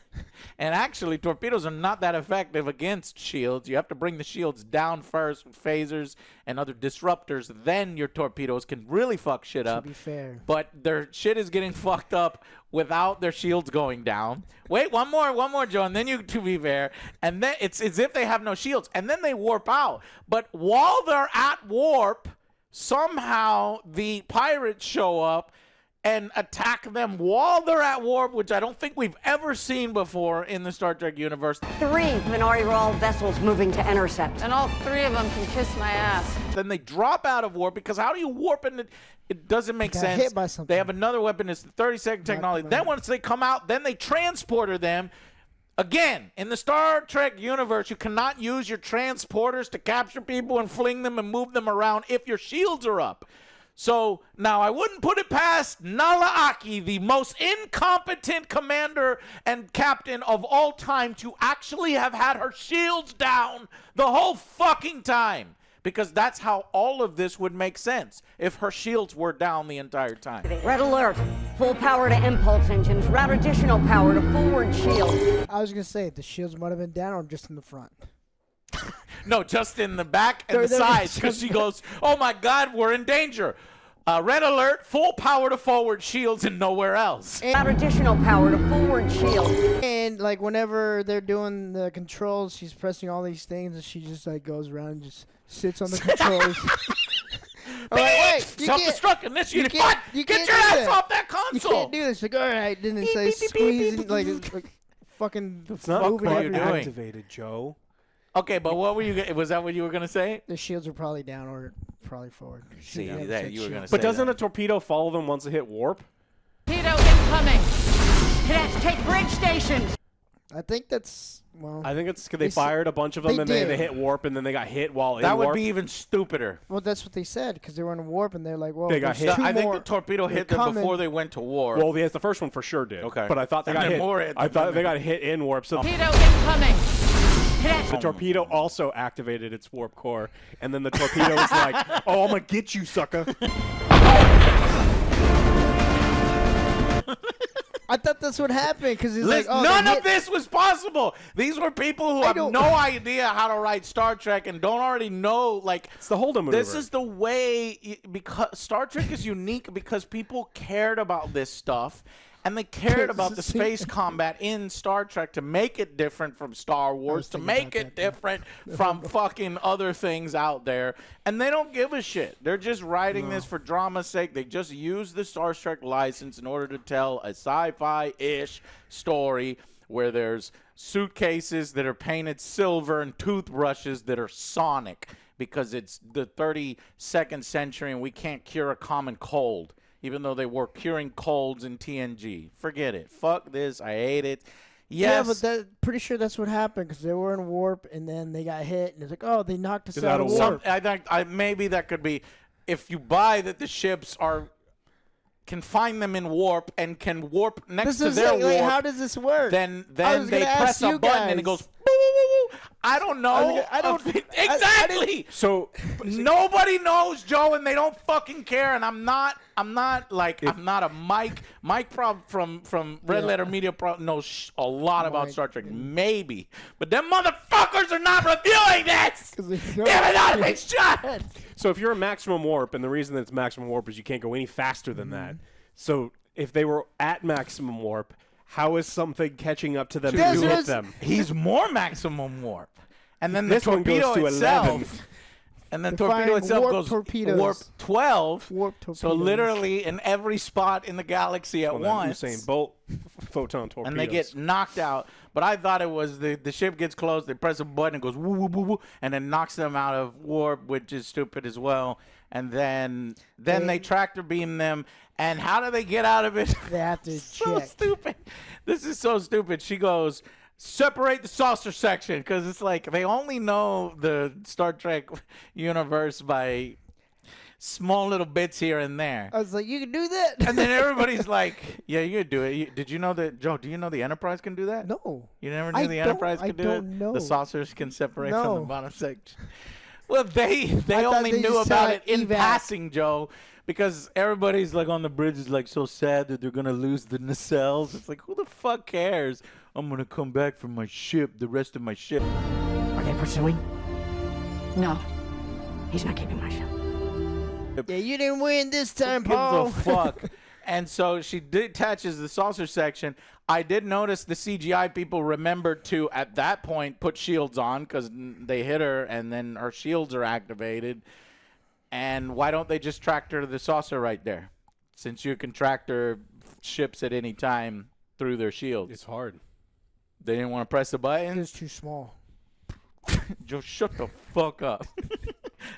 [SPEAKER 3] And actually, torpedoes are not that effective against shields. You have to bring the shields down first with phasers and other disruptors. Then your torpedoes can really fuck shit
[SPEAKER 4] To
[SPEAKER 3] up.
[SPEAKER 4] be fair.
[SPEAKER 3] But their shit is getting fucked up without their shields going down. Wait, one more, Joe, and then you, to be fair. And then it's as if they have no shields. And then they warp out. But while they're at warp, somehow the pirates show up and attack them while they're at warp, which I don't think we've ever seen before in the Star Trek universe.
[SPEAKER 1] 3 Minari Rawl vessels moving to intercept.
[SPEAKER 6] And all 3 of them can kiss my ass.
[SPEAKER 3] Then they drop out of warp because how do you warp and it doesn't make
[SPEAKER 4] Got
[SPEAKER 3] sense.
[SPEAKER 4] hit by something.
[SPEAKER 3] They have another weapon. It's the 30-second technology. Then once they come out, then they transporter them. Again, in the Star Trek universe, you cannot use your transporters to capture people and fling them and move them around if your shields are up. So now I wouldn't put it past Nala Aki, the most incompetent commander and captain of all time, to actually have had her shields down the whole fucking time. Because that's how all of this would make sense if her shields were down the entire time.
[SPEAKER 1] Red alert. Full power to impulse engines. Route additional power to forward shield.
[SPEAKER 4] I was gonna say the shields might have been down or just in the front.
[SPEAKER 3] No, just in the back and
[SPEAKER 4] They're-
[SPEAKER 3] the
[SPEAKER 4] they're
[SPEAKER 3] sides,
[SPEAKER 4] just-
[SPEAKER 3] because she goes, "Oh my God, we're in danger." Red alert, full power to forward shields and nowhere else.
[SPEAKER 1] Route additional power to forward shield.
[SPEAKER 4] And like whenever they're doing the controls, she's pressing all these things, and she just like goes around and just sits on the controls. I'm like, wait, you can't,
[SPEAKER 3] Self-destruct, initiated.
[SPEAKER 4] you can't-
[SPEAKER 3] Fuck!
[SPEAKER 4] you
[SPEAKER 3] Get
[SPEAKER 4] can't
[SPEAKER 3] your
[SPEAKER 4] do
[SPEAKER 3] ass
[SPEAKER 4] that.
[SPEAKER 3] off that
[SPEAKER 4] you
[SPEAKER 3] console!
[SPEAKER 4] can't do this. Like, all right, then it's like
[SPEAKER 3] beep, beep,
[SPEAKER 4] squeezing,
[SPEAKER 3] beep,
[SPEAKER 4] like fucking
[SPEAKER 5] It's not
[SPEAKER 4] moving
[SPEAKER 3] what you're
[SPEAKER 5] quite
[SPEAKER 3] doing.
[SPEAKER 5] activated, Joe.
[SPEAKER 3] Okay, but what were you? Was that what you were gonna say?
[SPEAKER 4] The shields are probably down or probably forward.
[SPEAKER 3] See,
[SPEAKER 4] never
[SPEAKER 3] that
[SPEAKER 4] said
[SPEAKER 3] you were gonna
[SPEAKER 4] shields.
[SPEAKER 3] say.
[SPEAKER 5] But doesn't
[SPEAKER 3] that.
[SPEAKER 5] a torpedo follow them once they hit warp?
[SPEAKER 6] Torpedo incoming.
[SPEAKER 1] Cadets, take bridge stations.
[SPEAKER 4] I think that's
[SPEAKER 5] I think it's because they
[SPEAKER 4] They s-
[SPEAKER 5] fired a bunch of them,
[SPEAKER 4] they
[SPEAKER 5] and they
[SPEAKER 4] did.
[SPEAKER 5] hit warp, and then they got hit while in
[SPEAKER 3] That would
[SPEAKER 5] warp.
[SPEAKER 3] be even stupider.
[SPEAKER 4] well, that's what they said because they were in warp and they're like, well,
[SPEAKER 5] They got
[SPEAKER 4] there's
[SPEAKER 5] hit.
[SPEAKER 4] two
[SPEAKER 3] I think
[SPEAKER 4] more.
[SPEAKER 3] the torpedo
[SPEAKER 4] They're
[SPEAKER 3] hit them
[SPEAKER 4] coming.
[SPEAKER 3] before they went to war.
[SPEAKER 5] Well, yes, the first one for sure did.
[SPEAKER 3] Okay.
[SPEAKER 5] But I thought they
[SPEAKER 3] And
[SPEAKER 5] got
[SPEAKER 3] then
[SPEAKER 5] hit.
[SPEAKER 3] more hit
[SPEAKER 5] I
[SPEAKER 3] them,
[SPEAKER 5] thought
[SPEAKER 3] didn't
[SPEAKER 5] they
[SPEAKER 3] they?
[SPEAKER 5] got hit in warp. So
[SPEAKER 6] Torpedo incoming.
[SPEAKER 5] the torpedo also activated its warp core, and then the torpedo was like, "Oh, I'm gonna get you, sucker."
[SPEAKER 4] I thought that's what happened because he's
[SPEAKER 3] Listen,
[SPEAKER 4] like, oh,
[SPEAKER 3] none
[SPEAKER 4] they
[SPEAKER 3] of
[SPEAKER 4] hit-
[SPEAKER 3] this was possible. These were people who
[SPEAKER 4] I
[SPEAKER 3] have
[SPEAKER 4] don't-
[SPEAKER 3] no idea how to write Star Trek and don't already know, like,
[SPEAKER 5] It's the Holden maneuver.
[SPEAKER 3] this is the way, because Star Trek is unique because people cared about this stuff. And they cared about the space combat in Star Trek to make it different from Star Wars, to
[SPEAKER 4] thinking
[SPEAKER 3] make
[SPEAKER 4] about
[SPEAKER 3] it
[SPEAKER 4] that,
[SPEAKER 3] different from fucking other things out there. And they don't give a shit. They're just writing this for drama's sake. They just use the Star Trek license in order to tell a sci-fi-ish story where there's suitcases that are painted silver and toothbrushes that are sonic because it's the 32nd century and we can't cure a common cold. Even though they were curing colds in TNG. Forget it. Fuck this. I hate it.
[SPEAKER 4] Yeah,
[SPEAKER 3] Yes.
[SPEAKER 4] but pretty sure that's what happened because they were in warp and then they got hit and it's like, oh, they knocked us
[SPEAKER 5] Is
[SPEAKER 4] out
[SPEAKER 5] that
[SPEAKER 4] of
[SPEAKER 5] a
[SPEAKER 4] warp.
[SPEAKER 3] I think maybe that could be if you buy that the ships can find them in warp and can warp next
[SPEAKER 4] This
[SPEAKER 3] to
[SPEAKER 4] is
[SPEAKER 3] their
[SPEAKER 4] like,
[SPEAKER 3] warp.
[SPEAKER 4] how does this work?
[SPEAKER 3] then
[SPEAKER 4] I was
[SPEAKER 3] they
[SPEAKER 4] gonna
[SPEAKER 3] press
[SPEAKER 4] ask
[SPEAKER 3] a
[SPEAKER 4] you
[SPEAKER 3] button and it
[SPEAKER 4] guys.
[SPEAKER 3] goes. Woo, woo, woo. I don't know.
[SPEAKER 4] I don't-
[SPEAKER 3] exactly.
[SPEAKER 5] so.
[SPEAKER 3] Nobody knows, Joe, and they don't fucking care. And I'm not a Mike from Red Letter Media knows a lot about
[SPEAKER 4] Mike.
[SPEAKER 3] Star Trek, maybe, but them motherfuckers are not reviewing this.
[SPEAKER 4] 'Cause they
[SPEAKER 3] Give
[SPEAKER 4] know.
[SPEAKER 3] it out of shot.
[SPEAKER 5] So if you're a maximum warp, and the reason that it's maximum warp is you can't go any faster than that. So if they were at maximum warp, how is something catching up to them
[SPEAKER 4] That's
[SPEAKER 5] to hit
[SPEAKER 4] what's-
[SPEAKER 5] them?
[SPEAKER 3] He's more maximum warp, and then the
[SPEAKER 5] This one goes
[SPEAKER 3] torpedo
[SPEAKER 5] to
[SPEAKER 3] itself.
[SPEAKER 5] 11.
[SPEAKER 3] And then
[SPEAKER 4] They're
[SPEAKER 3] torpedo
[SPEAKER 4] firing
[SPEAKER 3] itself
[SPEAKER 4] warp
[SPEAKER 3] goes
[SPEAKER 4] torpedoes.
[SPEAKER 3] warp 12.
[SPEAKER 4] Warp
[SPEAKER 3] So
[SPEAKER 4] torpedoes.
[SPEAKER 3] literally in every spot in the galaxy at
[SPEAKER 5] Well, then
[SPEAKER 3] once.
[SPEAKER 5] Usain Bolt photon torpedoes.
[SPEAKER 3] And they get knocked out. But I thought it was the ship gets close, they press a button, it goes woo woo woo woo, and then knocks them out of warp, which is stupid as well. And then they tractor beam them. And how do they get out of it?
[SPEAKER 4] They have to
[SPEAKER 3] So
[SPEAKER 4] check.
[SPEAKER 3] stupid. This is so stupid. She goes, separate the saucer section, because it's like they only know the Star Trek universe by small little bits here and there.
[SPEAKER 4] I was like, you can do that?
[SPEAKER 3] And then everybody's like, yeah, you could do it. Did you know that, Joe, do you know the Enterprise can do that?
[SPEAKER 4] No.
[SPEAKER 3] You never knew
[SPEAKER 4] I
[SPEAKER 3] the
[SPEAKER 4] don't-
[SPEAKER 3] Enterprise
[SPEAKER 4] I
[SPEAKER 3] could do
[SPEAKER 4] don't
[SPEAKER 3] it?
[SPEAKER 4] know.
[SPEAKER 3] The saucers can separate from the
[SPEAKER 4] No.
[SPEAKER 3] bottom section. Well, they
[SPEAKER 4] thought
[SPEAKER 3] only
[SPEAKER 4] they
[SPEAKER 3] knew
[SPEAKER 4] just
[SPEAKER 3] about
[SPEAKER 4] said
[SPEAKER 3] it in
[SPEAKER 4] evac.
[SPEAKER 3] passing, Joe, because everybody's like on the bridge is like so sad that they're going to lose the nacelles. It's like, who the fuck cares? I'm going to come back from my ship, the rest of my ship.
[SPEAKER 1] Are they pursuing? No. He's not keeping my ship.
[SPEAKER 4] Yeah, you didn't win this time,
[SPEAKER 3] Gives
[SPEAKER 4] Paul.
[SPEAKER 3] a fuck. And so she detaches the saucer section. I did notice the CGI people remembered to, at that point, put shields on because they hit her and then her shields are activated. And why don't they just tractor the saucer right there? Since you can tractor ships at any time through their shields.
[SPEAKER 5] It's hard.
[SPEAKER 3] They didn't want to press the button?
[SPEAKER 4] It's too small.
[SPEAKER 3] Just shut the fuck up.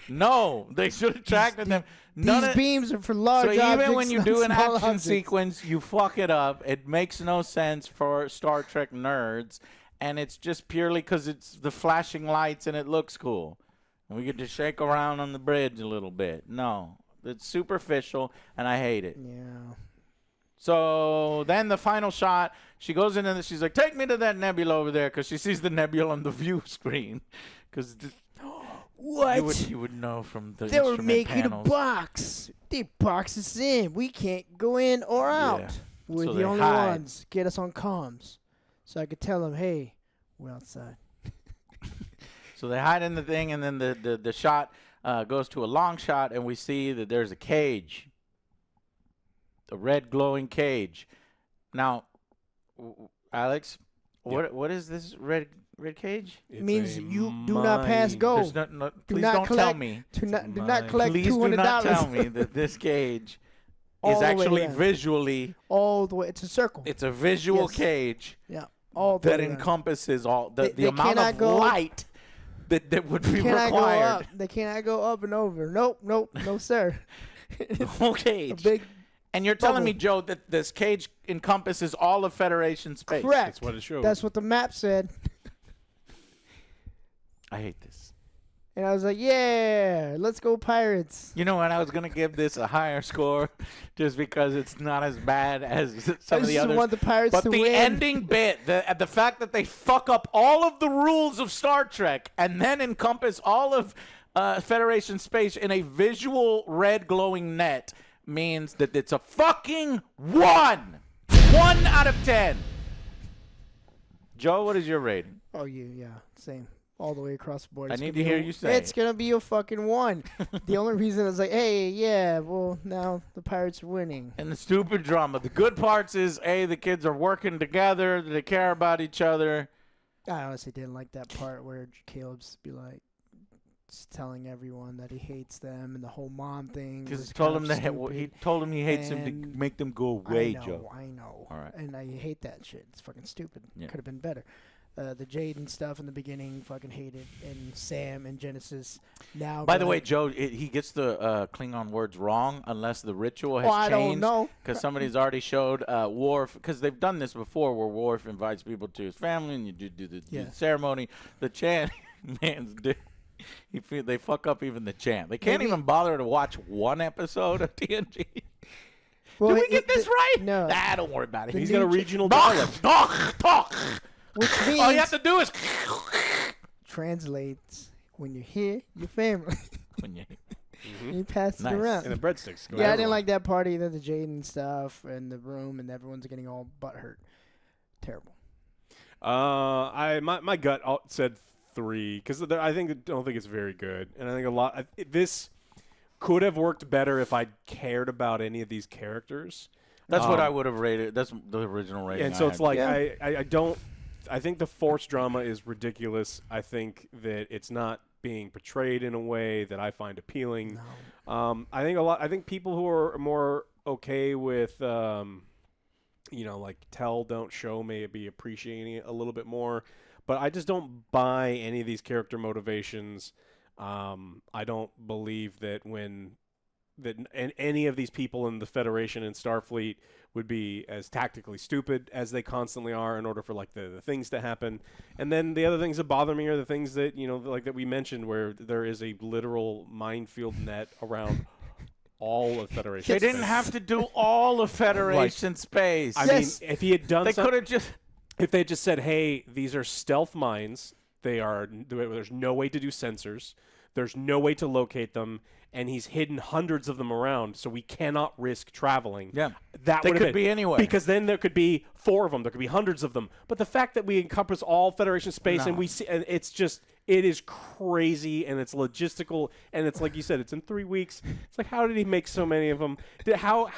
[SPEAKER 3] No, they should have tracted them.
[SPEAKER 4] These beams are for large
[SPEAKER 3] So
[SPEAKER 4] objects,
[SPEAKER 3] even when you
[SPEAKER 4] not
[SPEAKER 3] do an
[SPEAKER 4] small
[SPEAKER 3] action
[SPEAKER 4] objects.
[SPEAKER 3] sequence, you fuck it up. It makes no sense for Star Trek nerds, and it's just purely because it's the flashing lights and it looks cool. And we get to shake around on the bridge a little bit. No, it's superficial, and I hate it.
[SPEAKER 4] Yeah.
[SPEAKER 3] So then the final shot, she goes in and she's like, take me to that nebula over there, because she sees the nebula on the view screen. Because
[SPEAKER 4] What?
[SPEAKER 3] you would know from the
[SPEAKER 4] They were
[SPEAKER 3] instrument
[SPEAKER 4] making
[SPEAKER 3] panels.
[SPEAKER 4] a box. They box us in. We can't go in or out.
[SPEAKER 3] Yeah.
[SPEAKER 4] We're
[SPEAKER 3] So
[SPEAKER 4] the
[SPEAKER 3] they
[SPEAKER 4] only
[SPEAKER 3] hide.
[SPEAKER 4] ones. Get us on comms. So I could tell them, hey, we're outside.
[SPEAKER 3] So they hide in the thing, and then the shot goes to a long shot, and we see that there's a cage. A red glowing cage. Now, Alex, what is this red cage?
[SPEAKER 5] It's
[SPEAKER 4] Means
[SPEAKER 5] a
[SPEAKER 4] you do not pass
[SPEAKER 5] mine.
[SPEAKER 4] go.
[SPEAKER 3] There's no, please
[SPEAKER 4] not
[SPEAKER 3] don't tell
[SPEAKER 4] collect-
[SPEAKER 3] me.
[SPEAKER 4] Do not
[SPEAKER 5] mine.
[SPEAKER 4] collect
[SPEAKER 3] Please do
[SPEAKER 4] $200.
[SPEAKER 3] not tell me that this cage
[SPEAKER 4] All
[SPEAKER 3] is
[SPEAKER 4] the way
[SPEAKER 3] actually
[SPEAKER 4] around.
[SPEAKER 3] visually.
[SPEAKER 4] All the way. It's a circle.
[SPEAKER 3] It's a visual
[SPEAKER 4] Yes.
[SPEAKER 3] cage
[SPEAKER 4] Yeah. All the
[SPEAKER 3] that
[SPEAKER 4] way around.
[SPEAKER 3] encompasses all the
[SPEAKER 4] They
[SPEAKER 3] amount
[SPEAKER 4] cannot
[SPEAKER 3] of
[SPEAKER 4] go-
[SPEAKER 3] light that would be
[SPEAKER 4] Cannot go
[SPEAKER 3] required.
[SPEAKER 4] up. They cannot go up and over. Nope. No, sir.
[SPEAKER 3] The whole
[SPEAKER 4] A
[SPEAKER 3] cage.
[SPEAKER 4] big
[SPEAKER 3] And you're telling me,
[SPEAKER 4] bubble.
[SPEAKER 3] Joe, that this cage encompasses all of Federation space?
[SPEAKER 4] Correct.
[SPEAKER 5] That's what it showed.
[SPEAKER 4] That's what the map said.
[SPEAKER 3] I hate this.
[SPEAKER 4] And I was like, yeah, let's go Pirates.
[SPEAKER 3] You know what? I was going to give this a higher score just because it's not as bad as some
[SPEAKER 4] I
[SPEAKER 3] of the
[SPEAKER 4] just
[SPEAKER 3] others.
[SPEAKER 4] want the Pirates
[SPEAKER 3] But
[SPEAKER 4] to
[SPEAKER 3] the
[SPEAKER 4] win.
[SPEAKER 3] ending bit, the fact that they fuck up all of the rules of Star Trek and then encompass all of Federation space in a visual red glowing net means that it's a fucking 1. 1 out of 10. Joe, what is your rating?
[SPEAKER 4] Oh, yeah, same. All the way across the board.
[SPEAKER 3] I
[SPEAKER 4] It's
[SPEAKER 3] need
[SPEAKER 4] gonna
[SPEAKER 3] to
[SPEAKER 4] be
[SPEAKER 3] hear
[SPEAKER 4] a-
[SPEAKER 3] you say
[SPEAKER 4] It's
[SPEAKER 3] it.
[SPEAKER 4] going to be a fucking 1. The only reason I was like, hey, yeah, well, now the Pirates are winning.
[SPEAKER 3] And the stupid drama. The good parts is, A, the kids are working together. They care about each other.
[SPEAKER 4] I honestly didn't like that part where Caleb's be like, just telling everyone that he hates them and the whole mom thing.
[SPEAKER 3] Because
[SPEAKER 4] was
[SPEAKER 3] he told
[SPEAKER 4] kind
[SPEAKER 3] him
[SPEAKER 4] of
[SPEAKER 3] that
[SPEAKER 4] stupid.
[SPEAKER 3] he told him he hates him to
[SPEAKER 4] And
[SPEAKER 3] make them go away,
[SPEAKER 4] I know,
[SPEAKER 3] Joe.
[SPEAKER 4] I know.
[SPEAKER 3] All right.
[SPEAKER 4] And I hate that shit. It's fucking stupid.
[SPEAKER 3] Yeah.
[SPEAKER 4] Could have been better. The Jaden stuff in the beginning, fucking hated. And Sam and Genesis now.
[SPEAKER 3] By the way,
[SPEAKER 4] like,
[SPEAKER 3] Joe, he gets the Klingon words wrong unless the ritual has
[SPEAKER 4] oh, I don't
[SPEAKER 3] changed.
[SPEAKER 4] know.
[SPEAKER 3] Because somebody's already showed Worf, because they've done this before where Worf invites people to his family and you do the
[SPEAKER 4] Yeah.
[SPEAKER 3] ceremony. The chant, man's dick. They fuck up even the chant. They can't
[SPEAKER 4] Maybe-
[SPEAKER 3] even bother to watch one episode of TNG.
[SPEAKER 4] Well,
[SPEAKER 3] Did we get this right?
[SPEAKER 4] No.
[SPEAKER 3] Nah, don't worry about it.
[SPEAKER 4] The
[SPEAKER 5] He's
[SPEAKER 3] He's
[SPEAKER 5] got a
[SPEAKER 4] new
[SPEAKER 5] regional dialect.
[SPEAKER 4] Which means
[SPEAKER 3] All you have to do is
[SPEAKER 4] translates when you're here, your family.
[SPEAKER 3] when you
[SPEAKER 4] You pass
[SPEAKER 3] Nice.
[SPEAKER 4] it around.
[SPEAKER 5] And the breadsticks. Go
[SPEAKER 4] Yeah, I
[SPEAKER 5] everyone.
[SPEAKER 4] didn't like that part either. The Jaden stuff and the room and everyone's getting all butthurt. Terrible.
[SPEAKER 5] My gut said 3 because don't think it's very good, and I think this could have worked better if I cared about any of these characters.
[SPEAKER 3] That's what I would have rated. That's the original rating.
[SPEAKER 5] And so
[SPEAKER 3] I
[SPEAKER 5] it's
[SPEAKER 3] had.
[SPEAKER 5] like
[SPEAKER 4] Yeah.
[SPEAKER 5] I don't. I think the forced drama is ridiculous. I think that it's not being portrayed in a way that I find appealing. I think people who are more okay with like tell don't show may be appreciating it a little bit more, but I just don't buy any of these character motivations. I don't believe that any of these people in the Federation and Starfleet would be as tactically stupid as they constantly are in order for like the things to happen. And then the other things that bother me are the things that like that we mentioned, where there is a literal minefield net around all of Federation.
[SPEAKER 3] They didn't
[SPEAKER 5] space.
[SPEAKER 3] have to do all of Federation space.
[SPEAKER 5] I
[SPEAKER 4] Yes.
[SPEAKER 5] mean, if he had done
[SPEAKER 3] they
[SPEAKER 5] something,
[SPEAKER 3] could have just.
[SPEAKER 5] if they just said, "Hey, these are stealth mines. There's no way to do sensors. There's no way to locate them, and he's hidden hundreds of them around, so we cannot risk traveling."
[SPEAKER 3] Yeah.
[SPEAKER 5] that
[SPEAKER 3] They
[SPEAKER 5] would
[SPEAKER 3] could be anywhere.
[SPEAKER 5] Because then there could be 4 of them. There could be hundreds of them. But the fact that we encompass all Federation space and
[SPEAKER 3] No.
[SPEAKER 5] we see, and it is crazy, and it's logistical, and it's like you said, it's in 3 weeks. It's like, how did he make so many of them? How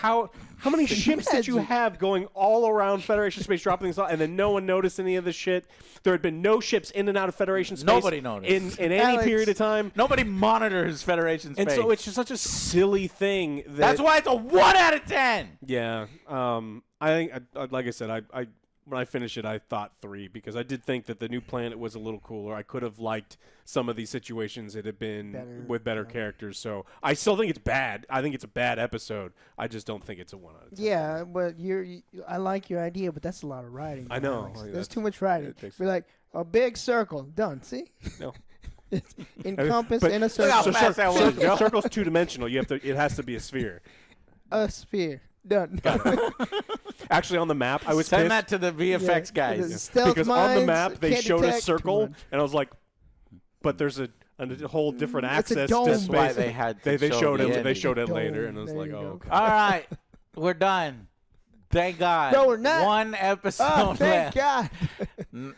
[SPEAKER 5] many ships did you
[SPEAKER 4] imagine?
[SPEAKER 5] have going all around Federation space, dropping things off, and then no one noticed any of this shit? There had been no ships in and out of Federation space.
[SPEAKER 3] Nobody noticed.
[SPEAKER 5] in any
[SPEAKER 4] Alex.
[SPEAKER 5] period of time.
[SPEAKER 3] Nobody monitors Federation space.
[SPEAKER 5] And so it's just such a silly thing.
[SPEAKER 3] That's why it's a 1 out of 10.
[SPEAKER 5] Yeah. I think, like I said, I when I finished it, I thought 3 because I did think that the new planet was a little cooler. I could have liked some of these situations that had been
[SPEAKER 4] Better,
[SPEAKER 5] with better characters. So I still think it's bad. I think it's a bad episode. I just don't think it's a 1 out of 10.
[SPEAKER 4] Yeah, but I like your idea, but that's a lot of writing.
[SPEAKER 5] I know.
[SPEAKER 4] Alex.
[SPEAKER 5] Like,
[SPEAKER 4] There's
[SPEAKER 5] that's-
[SPEAKER 4] too much writing.
[SPEAKER 5] it takes-
[SPEAKER 4] We're like, a big circle. Done. See?
[SPEAKER 5] No.
[SPEAKER 4] It's encompassed
[SPEAKER 5] But-
[SPEAKER 4] in a
[SPEAKER 3] Look how
[SPEAKER 4] circle.
[SPEAKER 3] fast that was, Joe.
[SPEAKER 5] Circle's 2-dimensional. It has to be a sphere.
[SPEAKER 4] A sphere. Done.
[SPEAKER 5] Actually, on the map, I was
[SPEAKER 3] Send
[SPEAKER 5] pissed
[SPEAKER 3] that to the VFX
[SPEAKER 4] Yeah,
[SPEAKER 3] guys.
[SPEAKER 4] the stealth
[SPEAKER 5] because on the
[SPEAKER 4] mines
[SPEAKER 5] map they
[SPEAKER 4] can't
[SPEAKER 5] showed a
[SPEAKER 4] detect.
[SPEAKER 5] circle,
[SPEAKER 4] Come on.
[SPEAKER 5] and I was like, but there's a whole different
[SPEAKER 4] It's a
[SPEAKER 5] access
[SPEAKER 4] dome.
[SPEAKER 5] to
[SPEAKER 3] That's why
[SPEAKER 5] space.
[SPEAKER 3] they had to
[SPEAKER 5] They
[SPEAKER 3] show
[SPEAKER 5] showed
[SPEAKER 3] the
[SPEAKER 5] it. They
[SPEAKER 3] ending.
[SPEAKER 5] showed it
[SPEAKER 4] Dome.
[SPEAKER 5] later, and I was
[SPEAKER 4] There
[SPEAKER 5] like,
[SPEAKER 4] you
[SPEAKER 5] oh,
[SPEAKER 4] go.
[SPEAKER 5] okay.
[SPEAKER 3] All right, we're done. Thank God.
[SPEAKER 4] No, we're not.
[SPEAKER 3] 1 episode
[SPEAKER 4] Oh, thank
[SPEAKER 3] left.
[SPEAKER 4] God.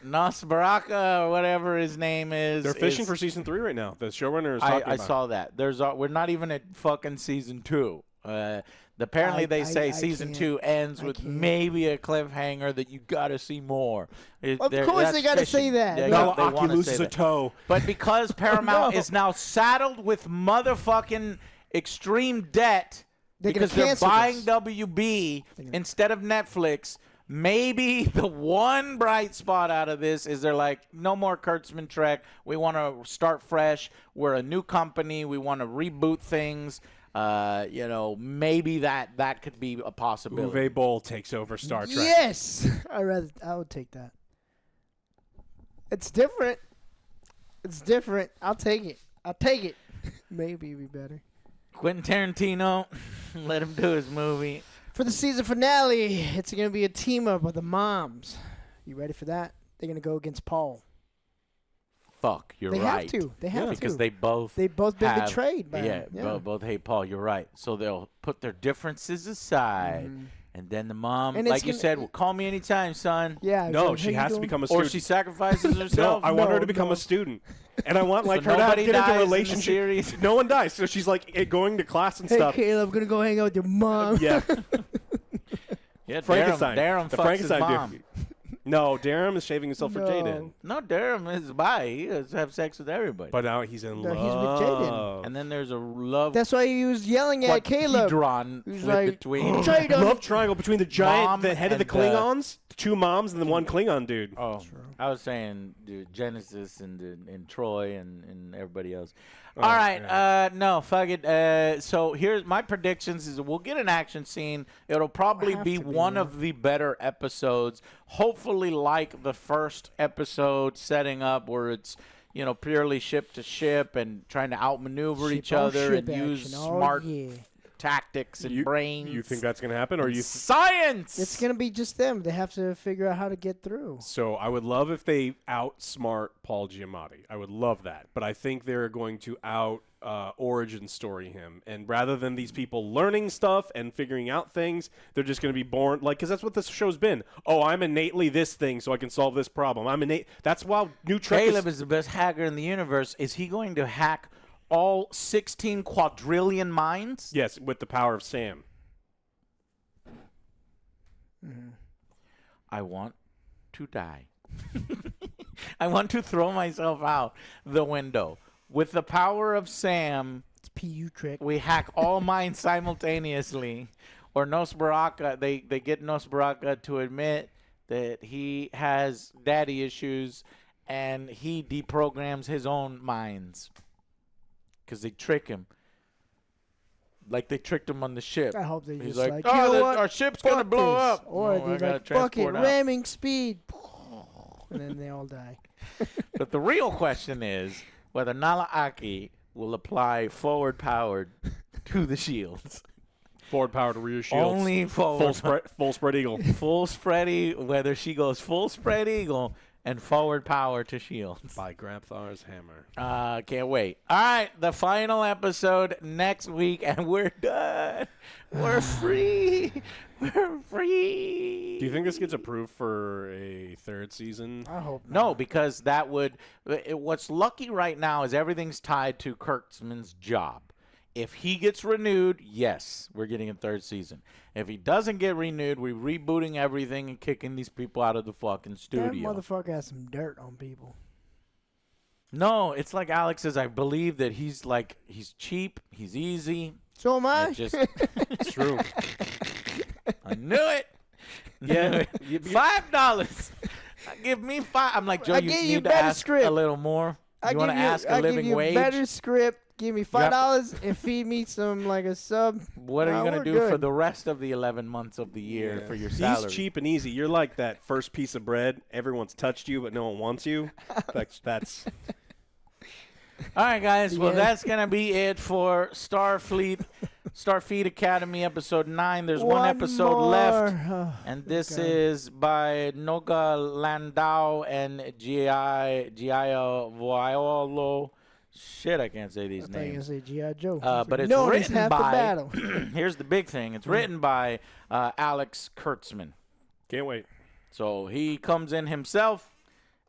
[SPEAKER 3] Nosbaraka or whatever his name is.
[SPEAKER 5] They're fishing
[SPEAKER 3] is-
[SPEAKER 5] for season 3 right now. The showrunner is talking
[SPEAKER 3] I
[SPEAKER 5] about
[SPEAKER 3] saw that. We're not even at fucking season 2. Apparently, they say
[SPEAKER 4] I
[SPEAKER 3] season
[SPEAKER 4] can't.
[SPEAKER 3] 2 ends
[SPEAKER 4] I
[SPEAKER 3] with
[SPEAKER 4] can't.
[SPEAKER 3] maybe a cliffhanger that you got to see more.
[SPEAKER 4] Of course they gotta say that.
[SPEAKER 3] They,
[SPEAKER 4] No,
[SPEAKER 3] they
[SPEAKER 5] Aki
[SPEAKER 3] want to
[SPEAKER 5] loses
[SPEAKER 3] say
[SPEAKER 5] a
[SPEAKER 3] that.
[SPEAKER 5] toe.
[SPEAKER 3] But because Paramount
[SPEAKER 4] No.
[SPEAKER 3] is now saddled with motherfucking extreme debt
[SPEAKER 4] They're gonna
[SPEAKER 3] because they're
[SPEAKER 4] cancel
[SPEAKER 3] buying
[SPEAKER 4] this.
[SPEAKER 3] WB instead of Netflix, maybe the one bright spot out of this is they're like, no more Kurtzman Trek. We want to start fresh. We're a new company. We want to reboot things. maybe that could be a possibility.
[SPEAKER 5] Uwe Boll takes over Star Trek.
[SPEAKER 4] Yes, I would take that. It's different. It's different. I'll take it. Maybe it'd be better.
[SPEAKER 3] Quentin Tarantino, let him do his movie.
[SPEAKER 4] For the season finale, it's going to be a team-up of the moms. You ready for that? They're going to go against Paul.
[SPEAKER 3] Fuck, you're
[SPEAKER 4] They
[SPEAKER 3] right.
[SPEAKER 4] have to. They have to.
[SPEAKER 3] Because they've both
[SPEAKER 4] been
[SPEAKER 3] have-
[SPEAKER 4] betrayed by him.
[SPEAKER 3] both hate Paul. You're right. So they'll put their differences aside, and then the mom,
[SPEAKER 4] And it's
[SPEAKER 3] like you
[SPEAKER 4] gonna-
[SPEAKER 3] said, will call me anytime, son.
[SPEAKER 4] Yeah.
[SPEAKER 5] No,
[SPEAKER 4] how
[SPEAKER 5] she
[SPEAKER 4] you
[SPEAKER 5] has to
[SPEAKER 4] doing?
[SPEAKER 5] become a
[SPEAKER 3] Or
[SPEAKER 5] student.
[SPEAKER 3] she sacrifices
[SPEAKER 5] No,
[SPEAKER 3] herself.
[SPEAKER 5] I want her to
[SPEAKER 4] No,
[SPEAKER 5] become
[SPEAKER 4] no.
[SPEAKER 5] a student. And I want like
[SPEAKER 3] So
[SPEAKER 5] her to
[SPEAKER 3] nobody
[SPEAKER 5] get
[SPEAKER 3] dies
[SPEAKER 5] into
[SPEAKER 3] in
[SPEAKER 5] a
[SPEAKER 3] the
[SPEAKER 5] relationship.
[SPEAKER 3] series?
[SPEAKER 5] No one dies. So she's like going to class and
[SPEAKER 4] Hey,
[SPEAKER 5] stuff.
[SPEAKER 4] Caleb, I'm going to go hang out with your mom.
[SPEAKER 5] Yeah.
[SPEAKER 3] Yeah,
[SPEAKER 5] Frankenstein.
[SPEAKER 3] Darum
[SPEAKER 5] The
[SPEAKER 3] fucks
[SPEAKER 5] Frankenstein
[SPEAKER 3] his mom.
[SPEAKER 5] dude. No, Darum is shaving himself for Jaden.
[SPEAKER 3] No, Darum is bi. He does have sex with everybody.
[SPEAKER 5] But now he's in
[SPEAKER 4] No,
[SPEAKER 5] love.
[SPEAKER 4] he's with Jaden.
[SPEAKER 3] And then there's a love
[SPEAKER 4] That's why he was yelling at Caleb.
[SPEAKER 3] quadhedron
[SPEAKER 4] He was
[SPEAKER 3] flip
[SPEAKER 4] like,
[SPEAKER 3] between.
[SPEAKER 4] Jaden.
[SPEAKER 5] Love triangle between the giant,
[SPEAKER 3] Mom
[SPEAKER 5] the head of the
[SPEAKER 3] and,
[SPEAKER 5] Klingons, the two moms, and the one Klingon dude.
[SPEAKER 3] Oh, I was saying Genesis and Troy and everybody else.
[SPEAKER 5] Oh,
[SPEAKER 3] All right, no, fuck it. So here's my predictions: is we'll get an action scene. It'll probably
[SPEAKER 4] Have
[SPEAKER 3] be
[SPEAKER 4] to be,
[SPEAKER 3] one
[SPEAKER 4] yeah.
[SPEAKER 3] of the better episodes. Hopefully, like the first episode, setting up where it's purely ship to ship and trying to outmaneuver each
[SPEAKER 4] Ship on
[SPEAKER 3] other
[SPEAKER 4] ship
[SPEAKER 3] and use
[SPEAKER 4] action. Oh,
[SPEAKER 3] smart
[SPEAKER 4] yeah.
[SPEAKER 3] tactics and brains.
[SPEAKER 5] You think that's gonna happen, or you?
[SPEAKER 3] Science?
[SPEAKER 4] It's going to be just them. They have to figure out how to get through.
[SPEAKER 5] So I would love if they outsmart Paul Giamatti. I would love that, but I think they're going to origin story him, and rather than these people learning stuff and figuring out things, they're just going to be born because that's what this show's been. Oh, I'm innately this thing, so I can solve this problem. I'm innate. That's why New Trek.
[SPEAKER 3] Caleb is the best hacker in the universe. Is he going to hack all 16 quadrillion minds?
[SPEAKER 5] Yes, with the power of Sam.
[SPEAKER 3] I want to die. I want to throw myself out the window. With the power of Sam,
[SPEAKER 4] It's PU trick.
[SPEAKER 3] we hack all minds simultaneously. Or Nosbaraka, they get Nosbaraka to admit that he has daddy issues and he deprograms his own minds. Because they trick him. Like they tricked him on the ship.
[SPEAKER 4] I hope they
[SPEAKER 3] He's
[SPEAKER 4] just
[SPEAKER 3] like,
[SPEAKER 4] you
[SPEAKER 3] oh,
[SPEAKER 4] know what?
[SPEAKER 3] our ship's going to
[SPEAKER 4] Fuck
[SPEAKER 3] blow
[SPEAKER 4] this."
[SPEAKER 3] up.
[SPEAKER 4] Or
[SPEAKER 3] No, I
[SPEAKER 4] they're
[SPEAKER 3] gotta
[SPEAKER 4] like, fuck it,
[SPEAKER 3] transport out.
[SPEAKER 4] ramming speed. And then they all die.
[SPEAKER 3] But the real question is whether Nala Aki will apply forward powered to the shields.
[SPEAKER 5] Forward power to rear shields.
[SPEAKER 3] Only forward.
[SPEAKER 5] full spread eagle.
[SPEAKER 3] Full spread whether she goes full spread eagle and forward power to shields.
[SPEAKER 5] By Grabthar's hammer.
[SPEAKER 3] Can't wait. All right, the final episode next week, and we're done. We're free. We're free.
[SPEAKER 5] Do you think this gets approved for a third season?
[SPEAKER 4] I hope not.
[SPEAKER 3] No, because that would. What's lucky right now is everything's tied to Kurtzman's job. If he gets renewed, yes, we're getting a third season. If he doesn't get renewed, we're rebooting everything and kicking these people out of the fucking
[SPEAKER 4] That
[SPEAKER 3] studio.
[SPEAKER 4] motherfucker has some dirt on people.
[SPEAKER 3] No, it's like Alex says. I believe that he's cheap, he's easy.
[SPEAKER 4] So am I.
[SPEAKER 3] It just,
[SPEAKER 5] It's true.
[SPEAKER 3] I knew it.
[SPEAKER 5] Yeah.
[SPEAKER 3] $5. Give me $5. I'm like, Joe,
[SPEAKER 4] I
[SPEAKER 3] you
[SPEAKER 4] gave you
[SPEAKER 3] need to
[SPEAKER 4] better
[SPEAKER 3] ask
[SPEAKER 4] script.
[SPEAKER 3] a little more.
[SPEAKER 4] I
[SPEAKER 3] You want to
[SPEAKER 4] give you-
[SPEAKER 3] ask a
[SPEAKER 4] I give
[SPEAKER 3] living
[SPEAKER 4] you
[SPEAKER 3] wage?
[SPEAKER 4] better script. Give me $5 and feed me some like a sub.
[SPEAKER 3] What are you
[SPEAKER 4] Nah,
[SPEAKER 3] going to
[SPEAKER 4] we're
[SPEAKER 3] do for
[SPEAKER 4] good.
[SPEAKER 3] the rest of the 11 months of the year for your salary?
[SPEAKER 5] He's cheap and easy. You're like that first piece of bread. Everyone's touched you, but no one wants you. That's
[SPEAKER 3] All right, guys. Well,
[SPEAKER 4] Yeah.
[SPEAKER 3] that's going to be it for Starfleet Academy Episode 9. There's one episode left.
[SPEAKER 4] Oh,
[SPEAKER 3] And this
[SPEAKER 4] God.
[SPEAKER 3] is by Noga Landau and Gia Voiolo. Shit, I can't say these
[SPEAKER 4] I thought you were gonna
[SPEAKER 3] names.
[SPEAKER 4] say G.I. Joe.
[SPEAKER 3] But it's
[SPEAKER 4] no, it's
[SPEAKER 3] written
[SPEAKER 4] half
[SPEAKER 3] by.
[SPEAKER 4] the battle.
[SPEAKER 3] Here's the big thing. It's written by Alex Kurtzman.
[SPEAKER 5] can't wait.
[SPEAKER 3] So he comes in himself,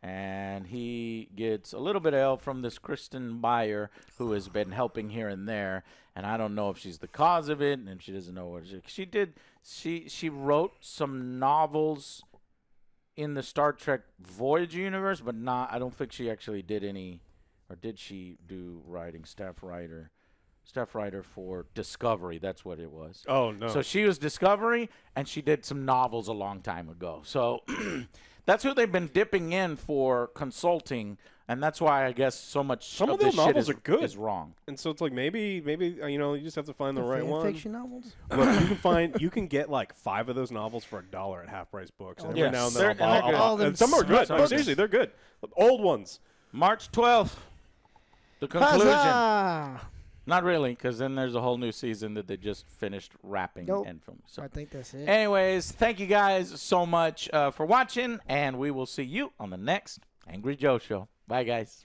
[SPEAKER 3] and he gets a little bit of help from this Kristen Beyer, who has been helping here and there. And I don't know if she's the cause of it, and she doesn't know what she did. She wrote some novels in the Star Trek Voyager universe, but not. I don't think she actually did any, or did she do writing? Staff writer for Discovery. That's what it was.
[SPEAKER 5] Oh no.
[SPEAKER 3] So she was Discovery, and she did some novels a long time ago. So That's who they've been dipping in for consulting, and that's why I guess so much
[SPEAKER 5] Some of
[SPEAKER 3] this
[SPEAKER 5] those
[SPEAKER 3] shit
[SPEAKER 5] novels are good.
[SPEAKER 3] is wrong.
[SPEAKER 5] And so it's like maybe you just have to find the right
[SPEAKER 4] fan
[SPEAKER 5] one.
[SPEAKER 4] fiction novels.
[SPEAKER 5] Look, you can get like 5 of those novels for $1 at Half Price Books. And every
[SPEAKER 3] Yes.
[SPEAKER 5] now and
[SPEAKER 3] They're-
[SPEAKER 5] then
[SPEAKER 3] and they're good.
[SPEAKER 4] All them
[SPEAKER 5] and some are good.
[SPEAKER 3] smart
[SPEAKER 5] No, seriously, they're good. Old ones.
[SPEAKER 3] March 12th, the conclusion.
[SPEAKER 4] Huzzah!
[SPEAKER 3] Not really, because then there's a whole new season that they just finished wrapping
[SPEAKER 4] Nope.
[SPEAKER 3] and filming. So,
[SPEAKER 4] I think that's it.
[SPEAKER 3] anyways, thank you guys so much for watching, and we will see you on the next Angry Joe Show. Bye, guys.